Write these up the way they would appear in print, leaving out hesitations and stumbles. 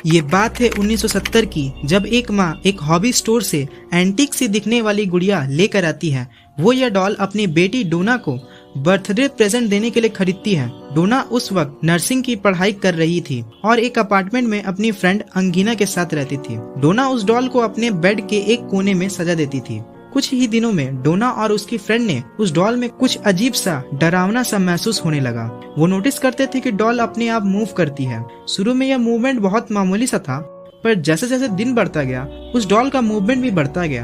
ये बात है 1970 की, जब एक माँ एक हॉबी स्टोर से एंटीक सी दिखने वाली गुड़िया लेकर आती है। वो यह डॉल अपनी बेटी डोना को बर्थडे प्रेजेंट देने के लिए खरीदती है। डोना उस वक्त नर्सिंग की पढ़ाई कर रही थी और एक अपार्टमेंट में अपनी फ्रेंड अंगीना के साथ रहती थी। डोना उस डॉल को अपने बेड के एक कोने में सजा देती थी। कुछ ही दिनों में डोना और उसकी फ्रेंड ने उस डॉल में कुछ अजीब सा डरावना सा महसूस होने लगा। वो नोटिस करते थे कि डॉल अपने आप मूव करती है। शुरू में यह मूवमेंट बहुत मामूली सा था, पर जैसे जैसे दिन बढ़ता गया उस डॉल का मूवमेंट भी बढ़ता गया।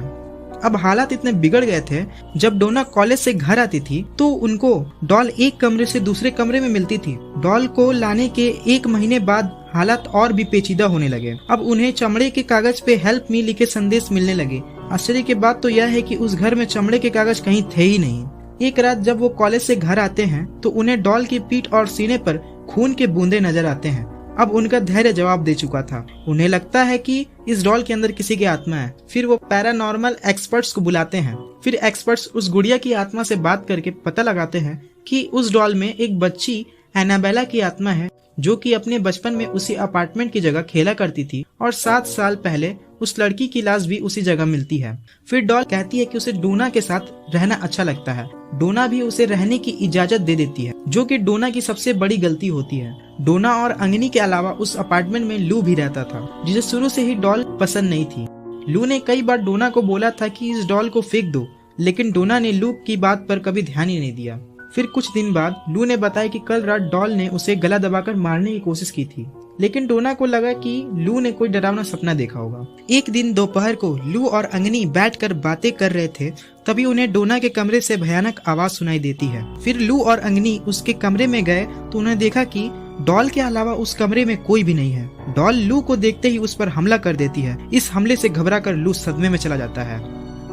अब हालात इतने बिगड़ गए थे, जब डोना कॉलेज से घर आती थी तो उनको डॉल एक कमरे से दूसरे कमरे में मिलती थी। डॉल को लाने के 1 महीने बाद हालात और भी पेचीदा होने लगे। अब उन्हें चमड़े के कागज पे हेल्प मी लिखे संदेश मिलने लगे। आश्चर्य की बात तो यह है कि उस घर में चमड़े के कागज कहीं थे ही नहीं। एक रात जब वो कॉलेज से घर आते हैं तो उन्हें डॉल की पीठ और सीने पर खून के बूंदे नजर आते हैं। अब उनका धैर्य जवाब दे चुका था। उन्हें लगता है कि इस डॉल के अंदर किसी की आत्मा है। फिर वो पैरानॉर्मल एक्सपर्ट्स को बुलाते हैं। फिर एक्सपर्ट्स उस गुड़िया की आत्मा से बात करके पता लगाते हैं कि उस डॉल में एक बच्ची एनाबेला की आत्मा है, जो कि अपने बचपन में उसी अपार्टमेंट की जगह खेला करती थी और 7 साल पहले उस लड़की की लाश भी उसी जगह मिलती है। फिर डॉल कहती है कि उसे डोना के साथ रहना अच्छा लगता है। डोना भी उसे रहने की इजाजत दे देती है, जो कि डोना की सबसे बड़ी गलती होती है। डोना और अंगनी के अलावा उस अपार्टमेंट में लू भी रहता था, जिसे शुरू से ही डॉल पसंद नहीं थी। लू ने कई बार डोना को बोला था कि इस डॉल को फेंक दो, लेकिन डोना ने लू की बात पर कभी ध्यान ही नहीं दिया। फिर कुछ दिन बाद लू ने बताया कि कल रात डॉल ने उसे गला दबाकर मारने की कोशिश की थी, लेकिन डोना को लगा कि लू ने कोई डरावना सपना देखा होगा। एक दिन दोपहर को लू और अंगनी बैठकर बातें कर रहे थे, तभी उन्हें डोना के कमरे से भयानक आवाज सुनाई देती है। फिर लू और अंगनी उसके कमरे में गए तो उन्हें देखा कि डॉल के अलावा उस कमरे में कोई भी नहीं है। डॉल लू को देखते ही उस पर हमला कर देती है। इस हमले से घबराकर लू सदमे में चला जाता है।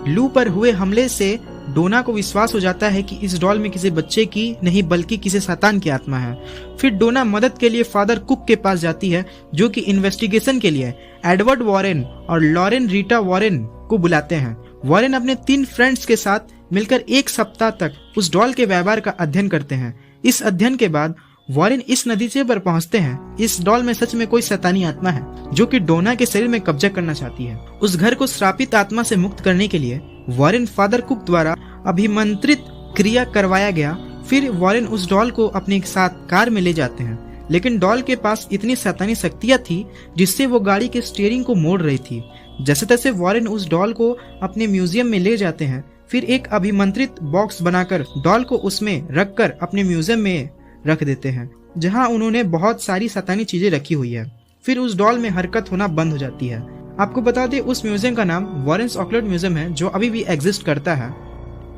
लू पर हुए हमले से डोना को विश्वास हो जाता है कि इस डॉल में किसी बच्चे की नहीं बल्कि किसी शैतान की आत्मा है। फिर डोना मदद के लिए फादर कुक के पास जाती है, जो कि इन्वेस्टिगेशन के लिए एडवर्ड वॉरेन और लॉरेन रीटा वॉरेन को बुलाते हैं। वॉरेन अपने 3 फ्रेंड्स के साथ मिलकर 1 सप्ताह तक उस डॉल के व्यवहार का अध्ययन करते हैं। इस अध्ययन के बाद वॉरेन इस नतीजे पर पहुंचते हैं, इस डॉल में सच में कोई शैतानी आत्मा है, जो कि डोना के शरीर में कब्जा करना चाहती है। उस घर को श्रापित आत्मा से मुक्त करने के लिए वॉरेन फादर कुक द्वारा अभिमंत्रित क्रिया करवाया गया। फिर वॉरेन उस डॉल को अपने साथ कार में ले जाते हैं, लेकिन डॉल के पास इतनी शैतानी शक्तियां थी जिससे वो गाड़ी के स्टीयरिंग को मोड़ रही थी। जैसे तैसे वॉरेन उस डॉल को अपने म्यूजियम में ले जाते हैं। फिर एक अभिमंत्रित बॉक्स बनाकर डॉल को उसमें रखकर अपने म्यूजियम में रख देते हैं, जहां उन्होंने बहुत सारी शैतानी चीजें रखी हुई है। फिर उस डॉल में हरकत होना बंद हो जाती है। आपको बता दें, उस म्यूजियम का नाम वॉरेन्स ऑकलट म्यूजियम है, जो अभी भी एग्जिस्ट करता है।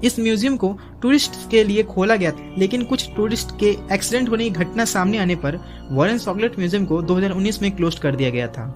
इस म्यूजियम को टूरिस्ट के लिए खोला गया था, लेकिन कुछ टूरिस्ट के एक्सीडेंट होने की घटना सामने आने पर वॉरेन्स ऑकलट म्यूजियम को 2019 में क्लोज कर दिया गया था।